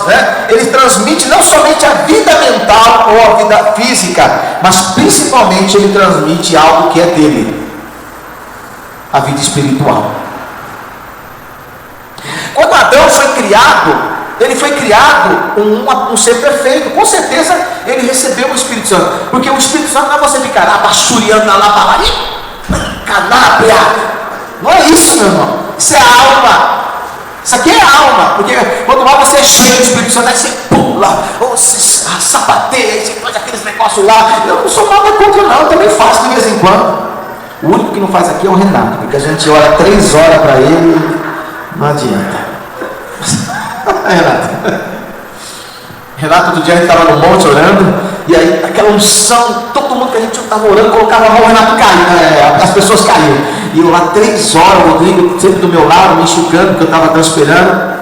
Ele transmite não somente a vida mental ou a vida física, mas principalmente Ele transmite algo que é dele, a vida espiritual. Quando Adão foi criado, ele foi criado um ser perfeito. Com certeza ele recebeu o Espírito Santo, porque o Espírito Santo não é você ficar lá basculhando na lava, canábia. Não é isso, meu irmão. Isso é alma. Isso aqui é alma. Porque quando lá você é cheio do Espírito Santo, aí você pula, ou se sapateia, aí você faz aqueles negócios lá. Eu não sou nada contra, não. Eu também faço de vez em quando. O único que não faz aqui é o Renato, porque a gente ora 3 horas para ele, não adianta. Renato, outro dia a gente estava no monte orando, e aí aquela unção, todo mundo que a gente estava orando colocava a mão, o Renato caiu, as pessoas caíam. E eu lá 3 horas, o Rodrigo sempre do meu lado, me enxugando, porque eu estava transpirando.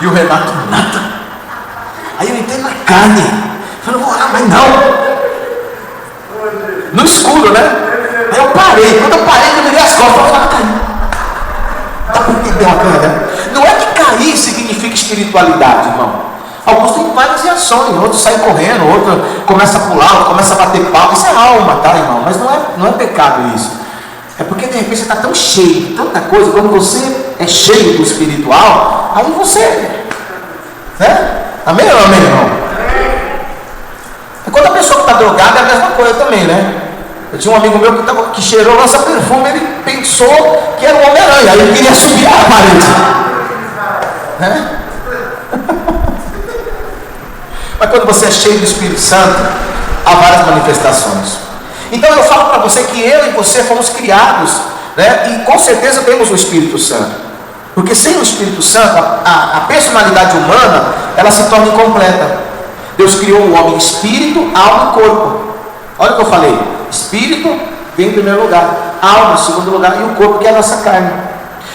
E o Renato, nada. Aí eu entrei na carne, falei, não vou orar mais não. No escuro, né? Aí eu parei, quando eu parei, eu virei as costas, eu estava caindo. Dá para entender uma coisa, né? Não é que cair significa espiritualidade, irmão. Alguns têm várias reações, outros saem correndo, outros começam a pular, outros começam a bater palma. Isso é alma, tá, irmão? Mas não é pecado isso. É porque de repente você está tão cheio de tanta coisa, quando você é cheio do espiritual, aí você, né? Amém ou amém, irmão? E quando a pessoa que está drogada é a mesma coisa também, né? Eu tinha um amigo meu que cheirou nossa perfume, ele pensou que era um Homem-Aranha, aí ele queria subir a parede, né? Mas quando você é cheio do Espírito Santo, há várias manifestações. Então eu falo para você que eu e você fomos criados, né? E com certeza temos o Espírito Santo, porque sem o Espírito Santo a personalidade humana ela se torna incompleta. Deus criou o homem espírito, alma e corpo. Olha o que eu falei: espírito vem em primeiro lugar, alma em segundo lugar, e o corpo que é a nossa carne.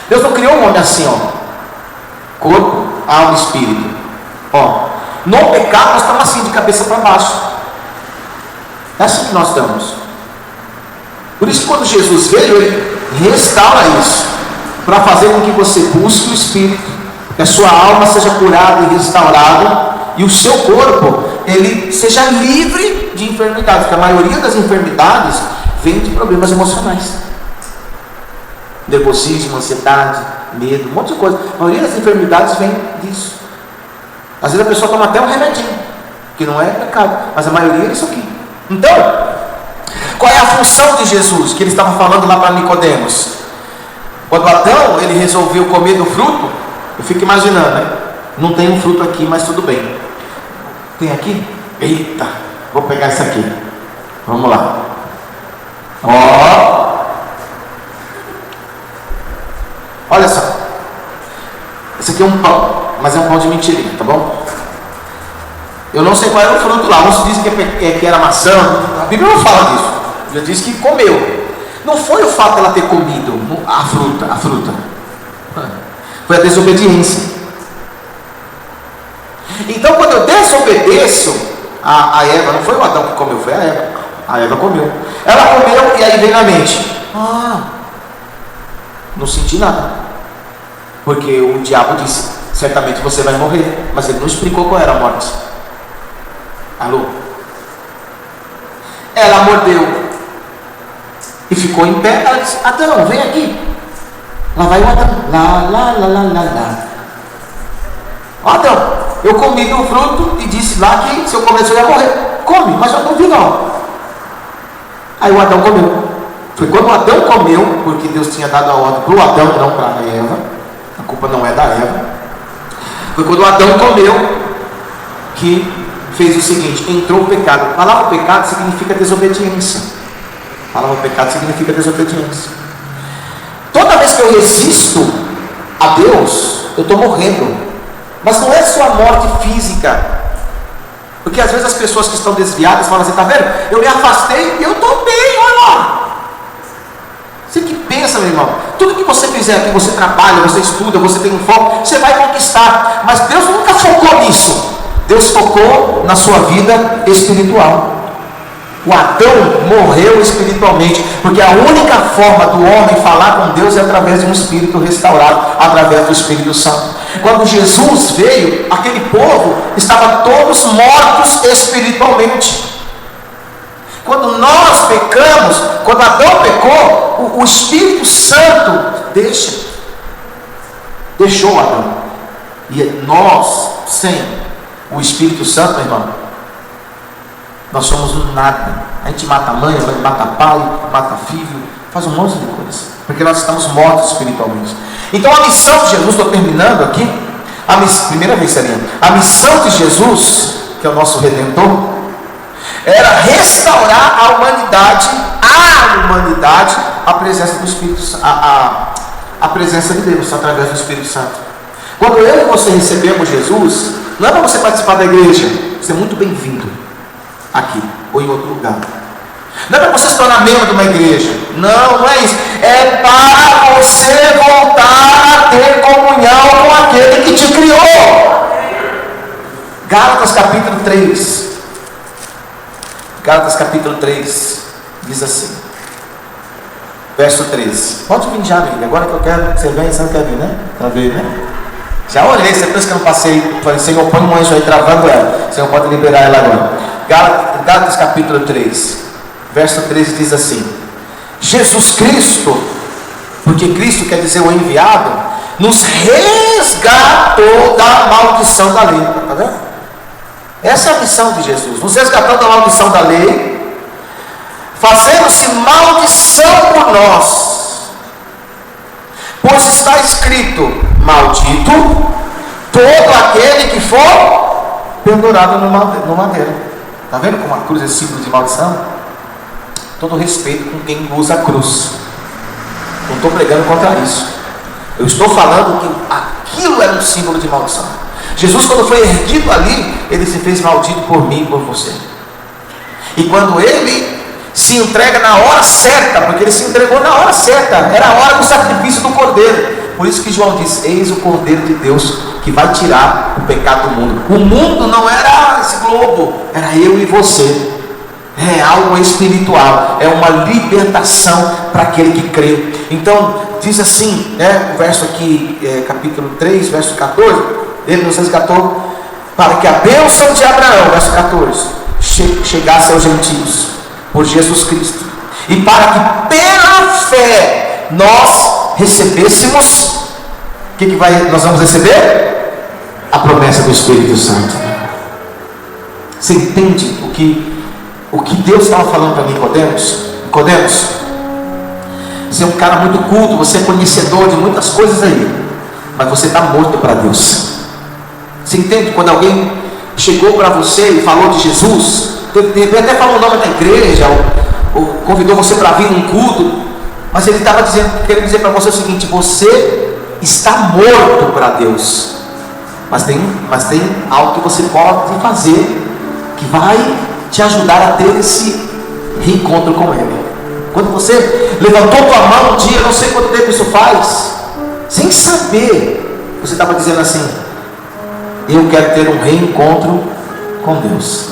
Deus não criou um homem assim, ó, corpo, alma e espírito. Ó, no pecado nós estamos assim, de cabeça para baixo. É assim que nós estamos. Por isso que quando Jesus veio, ele restaura isso, para fazer com que você busque o Espírito, que a sua alma seja curada e restaurada, e o seu corpo ele seja livre de enfermidades, porque a maioria das enfermidades vem de problemas emocionais, nervosismo, ansiedade, medo, um monte de coisa. A maioria das enfermidades vem disso. Às vezes a pessoa toma até um remedinho, que não é pecado, mas a maioria é isso aqui. Então, qual é a função de Jesus, que ele estava falando lá para Nicodemos? Quando Adão ele resolveu comer do fruto, eu fico imaginando, né? Não tem um fruto aqui, mas tudo bem. Tem aqui? Eita, vou pegar isso aqui. Vamos lá. Ó. Olha só. Esse aqui é um pão, mas é um pão de mentirinha, tá bom? Eu não sei qual era o fruto lá. Uns dizem que era maçã. A Bíblia não fala disso. Já diz que comeu. Não foi o fato dela ter comido a fruta. Foi a desobediência. Então quando eu desobedeço a Eva, não foi o Adão que comeu, foi a Eva. A Eva comeu. Ela comeu e aí veio na mente: não senti nada. Porque o diabo disse: certamente você vai morrer. Mas ele não explicou qual era a morte. Alô? Ela mordeu e ficou em pé. Ela disse: Adão, vem aqui. Lá vai o Adão. Lá. Adão, eu comi do fruto e disse lá que se eu comesse eu ia morrer. Come, mas eu não vi não. Aí o Adão comeu. Foi quando o Adão comeu, porque Deus tinha dado a ordem para o Adão, não para a Eva. A culpa não é da Eva. Foi quando o Adão comeu que fez o seguinte: entrou o pecado. A palavra pecado significa desobediência. A palavra pecado significa desobediência. Toda vez que eu resisto a Deus, eu estou morrendo. Mas não é só a morte física. Porque às vezes as pessoas que estão desviadas falam assim, tá vendo? Eu me afastei e eu estou bem, olha lá. Você que pensa, meu irmão, tudo que você fizer aqui, você trabalha, você estuda, você tem um foco, você vai conquistar. Mas Deus nunca focou nisso. Deus focou na sua vida espiritual. O Adão morreu espiritualmente, porque a única forma do homem falar com Deus é através de um espírito restaurado, através do Espírito Santo. Quando Jesus veio, aquele povo estava todos mortos espiritualmente. Quando nós pecamos, quando Adão pecou, o Espírito Santo deixou Adão. E nós, sem o Espírito Santo, meu irmão, nós somos um nada. A gente mata a mãe, mata pai, mata filho, faz um monte de coisa, porque nós estamos mortos espiritualmente. Então a missão de Jesus, estou terminando aqui, primeira vez seria, a missão de Jesus, que é o nosso Redentor, era restaurar a humanidade, a presença do Espírito Santo, a presença de Deus através do Espírito Santo. Quando eu e você recebemos Jesus, não é para você participar da igreja, você é muito bem-vindo aqui ou em outro lugar. Não é para você se tornar membro de uma igreja, não é isso, é para você voltar a ter comunhão com aquele que te criou. Gálatas capítulo 3, Gálatas capítulo 3 diz assim, verso 13. Pode vir já, amiga, agora que eu quero que você venha, você não quer vir, né? Para ver, né? Já olhei, você pensa que eu não passei, falei, Senhor, põe um anjo aí travando ela, o Senhor pode liberar ela agora. Gálatas capítulo 3, verso 13 diz assim, Jesus Cristo, porque Cristo quer dizer o enviado, nos resgatou da maldição da lei. Está vendo? Essa é a missão de Jesus, nos resgatou da maldição da lei, fazendo-se maldição por nós, pois está escrito, maldito todo aquele que for pendurado no madeiro. Está vendo como a cruz é símbolo de maldição? Todo respeito com quem usa a cruz. Não estou pregando contra isso. Eu estou falando que aquilo era um símbolo de maldição. Jesus, quando foi erguido ali, ele se fez maldito por mim e por você. E quando ele se entrega na hora certa, porque ele se entregou na hora certa, era a hora do sacrifício do Cordeiro. Por isso que João diz, eis o Cordeiro de Deus que vai tirar o pecado do mundo. O mundo não era esse globo, era eu e você. É algo espiritual, é uma libertação para aquele que crê. Então, diz assim, o verso aqui, capítulo 3, verso 14, ele nos resgatou para que a bênção de Abraão, verso 14, chegasse aos gentios, por Jesus Cristo. E para que pela fé nós recebêssemos, nós vamos receber? A promessa do Espírito Santo. Você entende o que Deus estava falando para Nicodemos? Nicodemos, você é um cara muito culto, você é conhecedor de muitas coisas aí, mas você está morto para Deus. Você entende? Quando alguém chegou para você e falou de Jesus, até falou o nome da igreja, ou convidou você para vir num culto, mas ele estava querendo dizer para você o seguinte: você está morto para Deus, mas tem algo que você pode fazer que vai te ajudar a ter esse reencontro com Ele. Quando você levantou tua mão um dia, não sei quanto tempo isso faz, sem saber, você estava dizendo assim: eu quero ter um reencontro com Deus.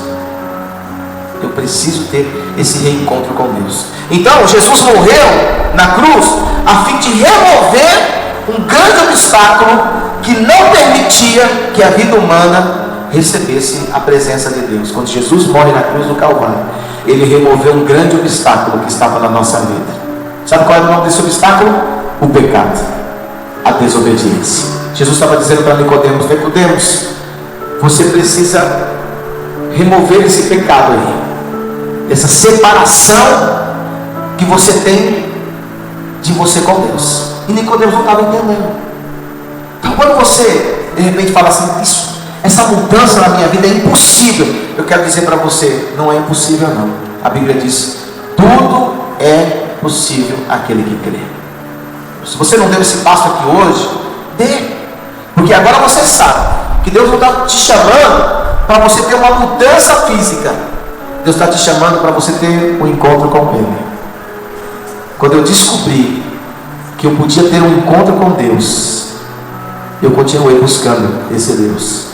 Eu preciso ter esse reencontro com Deus. Então Jesus morreu na cruz a fim de remover um grande obstáculo que não permitia que a vida humana recebesse a presença de Deus. Quando Jesus morre na cruz do Calvário, ele removeu um grande obstáculo que estava na nossa vida. Sabe qual é o nome desse obstáculo? O pecado, a desobediência. Jesus estava dizendo para Nicodemos: Nicodemos, você precisa remover esse pecado aí, essa separação que você tem de você com Deus. E Nicodemos não estava entendendo. Então quando você de repente fala assim: essa mudança na minha vida é impossível, eu quero dizer para você: não é impossível não. A Bíblia diz: tudo é possível àquele que crê. Se você não deu esse passo aqui hoje, dê. Porque agora você sabe que Deus não está te chamando para você ter uma mudança física. Deus está te chamando para você ter um encontro com Ele. Quando eu descobri que eu podia ter um encontro com Deus, eu continuei buscando esse Deus.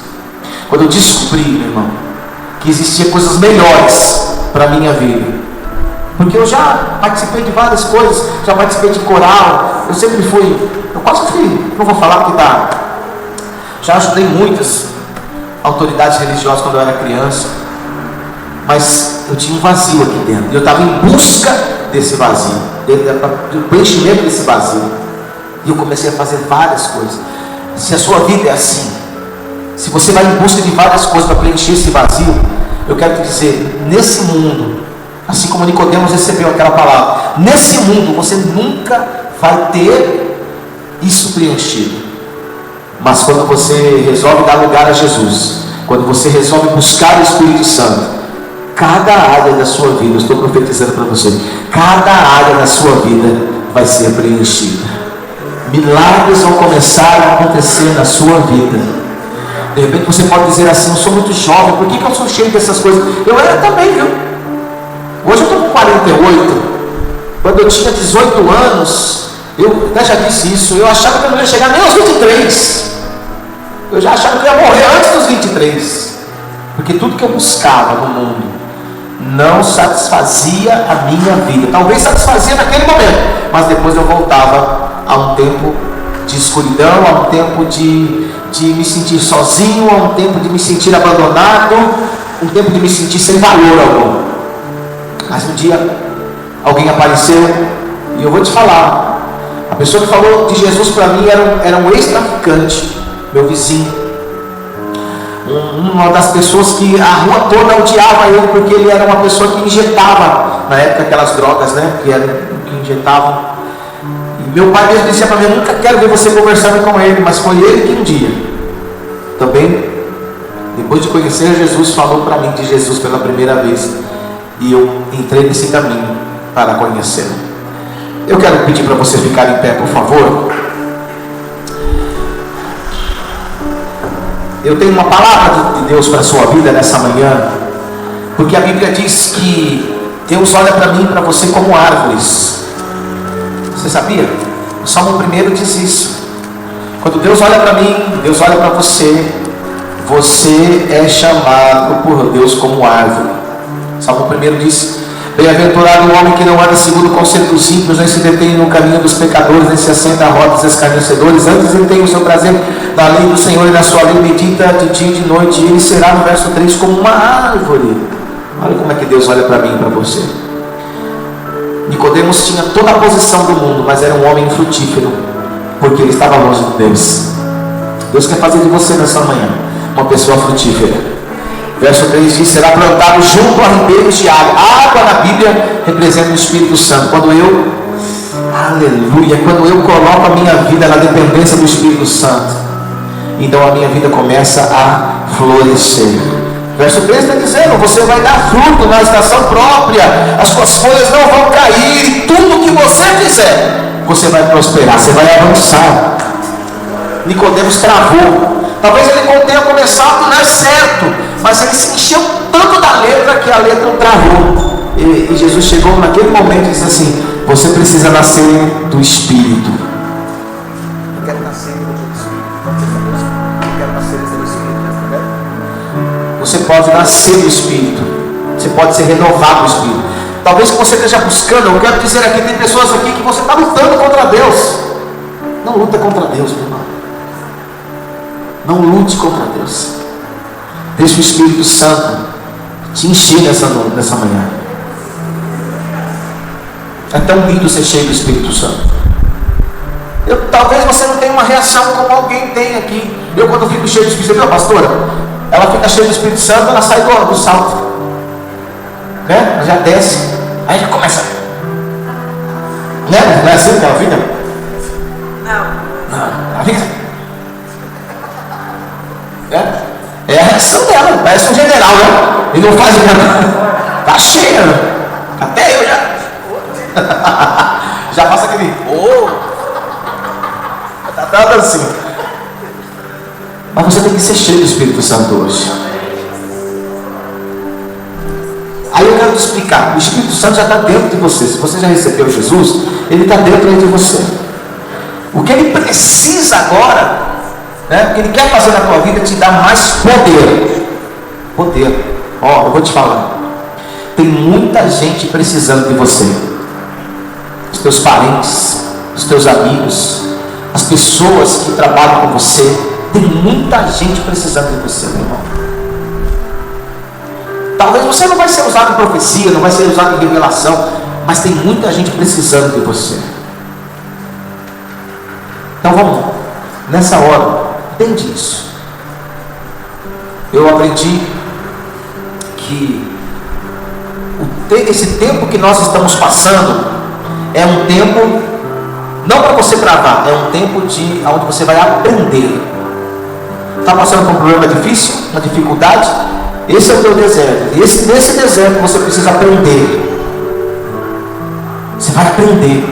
Quando eu descobri, meu irmão, que existiam coisas melhores para a minha vida, porque eu já participei de várias coisas, já participei de coral, eu sempre fui, eu quase fui, não vou falar porque tá, já ajudei muitas autoridades religiosas quando eu era criança, mas eu tinha um vazio aqui dentro, e eu estava em busca desse vazio, do preenchimento desse vazio, e eu comecei a fazer várias coisas. Se a sua vida é assim, se você vai em busca de várias coisas para preencher esse vazio, eu quero te dizer, nesse mundo, assim como Nicodemos recebeu aquela palavra, nesse mundo você nunca vai ter isso preenchido. Mas quando você resolve dar lugar a Jesus, quando você resolve buscar o Espírito Santo, cada área da sua vida, eu estou profetizando para você, cada área da sua vida vai ser preenchida. Milagres vão começar a acontecer na sua vida. De repente você pode dizer assim, eu sou muito jovem, por que eu sou cheio dessas coisas? Eu era também, viu? Hoje eu estou com 48. Quando eu tinha 18 anos, eu até já disse isso, eu achava que eu não ia chegar nem aos 23. Eu já achava que eu ia morrer antes dos 23. Porque tudo que eu buscava no mundo não satisfazia a minha vida. Talvez satisfazia naquele momento, mas depois eu voltava a um tempo de escuridão, a um tempo de me sentir sozinho, a um tempo de me sentir abandonado, um tempo de me sentir sem valor algum. Mas um dia alguém apareceu e eu vou te falar, a pessoa que falou de Jesus para mim era um ex-traficante, meu vizinho, uma das pessoas que a rua toda odiava ele, porque ele era uma pessoa que injetava, na época aquelas drogas, né, que injetavam. E meu pai mesmo dizia para mim, eu nunca quero ver você conversando com ele, mas foi ele que um dia, também, depois de conhecer Jesus, falou para mim de Jesus pela primeira vez, e eu entrei nesse caminho para conhecê-lo. Eu quero pedir para você ficar em pé, por favor. Eu tenho uma palavra de Deus para a sua vida nessa manhã, porque a Bíblia diz que Deus olha para mim e para você como árvores. Você sabia? O Salmo 1 diz isso. Quando Deus olha para mim, Deus olha para você, você é chamado por Deus como árvore. O Salmo 1 diz, bem-aventurado o homem que não anda segundo o conselho dos ímpios, nem se detém no caminho dos pecadores, nem se assenta à roda dos escarnecedores, antes ele tem o seu prazer na lei do Senhor, e na sua lei medita de dia e de noite, e ele será, no verso 3, como uma árvore. Olha como é que Deus olha para mim e para você. Nicodemos tinha toda a posição do mundo, mas era um homem infrutífero, porque ele estava longe de Deus. Deus quer fazer de você nessa manhã uma pessoa frutífera. Verso 3 diz, será plantado junto a ribeiros de água. A água na Bíblia representa o Espírito Santo. Quando eu coloco a minha vida na dependência do Espírito Santo, então a minha vida começa a florescer. Verso 3 está dizendo, você vai dar fruto na estação própria, as suas folhas não vão cair, e tudo que você fizer, você vai prosperar, você vai avançar. Nicodemos travou. Talvez ele tenha começado, não é certo, mas ele se encheu tanto da letra que a letra o travou. E Jesus chegou naquele momento e disse assim, você precisa nascer do Espírito. Eu quero nascer do Espírito. Eu quero nascer do Espírito. Você pode nascer do Espírito. Você pode ser renovado do Espírito. Talvez que você esteja buscando, eu quero dizer aqui, tem pessoas aqui que você está lutando contra Deus. Não luta contra Deus, meu irmão. Não lute contra Deus. Deixa o Espírito Santo te encher nessa manhã. É tão lindo ser cheio do Espírito Santo. Talvez você não tenha uma reação como alguém tem aqui. Eu, quando fico cheio do Espírito Santo, pastora, ela fica cheia do Espírito Santo, ela sai do salto, né? Ela já desce, aí já começa, né? Não é assim que ela fica? Não, ela fica. É a reação dela, parece um general, né? Ele não faz nada. Tá cheia, né? Até eu já. Já passa aquele. Nada assim. Mas você tem que ser cheio do Espírito Santo hoje. Aí eu quero te explicar. O Espírito Santo já está dentro de você. Se você já recebeu Jesus, ele está dentro de você. O que ele precisa agora, né, o que ele quer fazer na tua vida é te dar mais poder. Poder. Ó, eu vou te falar. Tem muita gente precisando de você. Os teus parentes, os teus amigos, as pessoas que trabalham com você. Tem muita gente precisando de você, meu irmão. Talvez você não vai ser usado em profecia, não vai ser usado em revelação, mas tem muita gente precisando de você. Então vamos lá. Nessa hora, entende isso. Eu aprendi que esse tempo que nós estamos passando é um tempo não para você travar, é um tempo onde você vai aprender. Está passando por um problema difícil, uma dificuldade? Esse é o teu deserto. E nesse deserto você precisa aprender. Você vai aprender.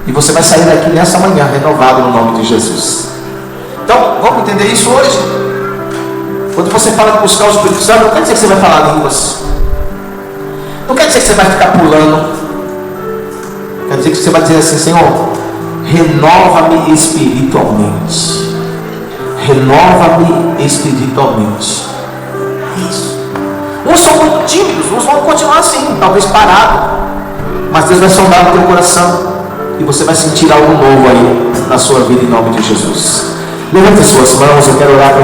E você vai sair daqui nessa manhã renovado no nome de Jesus. Então, vamos entender isso hoje? Quando você fala de buscar o Espírito Santo, não quer dizer que você vai falar línguas. Não quer dizer que você vai ficar pulando. Quer dizer que você vai dizer assim: Senhor, renova-me espiritualmente. Renova-me espiritualmente. Isso. Uns são muito tímidos, uns vão continuar assim, talvez parado. Mas Deus vai sondar no teu coração e você vai sentir algo novo aí na sua vida em nome de Jesus. Levante as suas mãos, eu quero orar para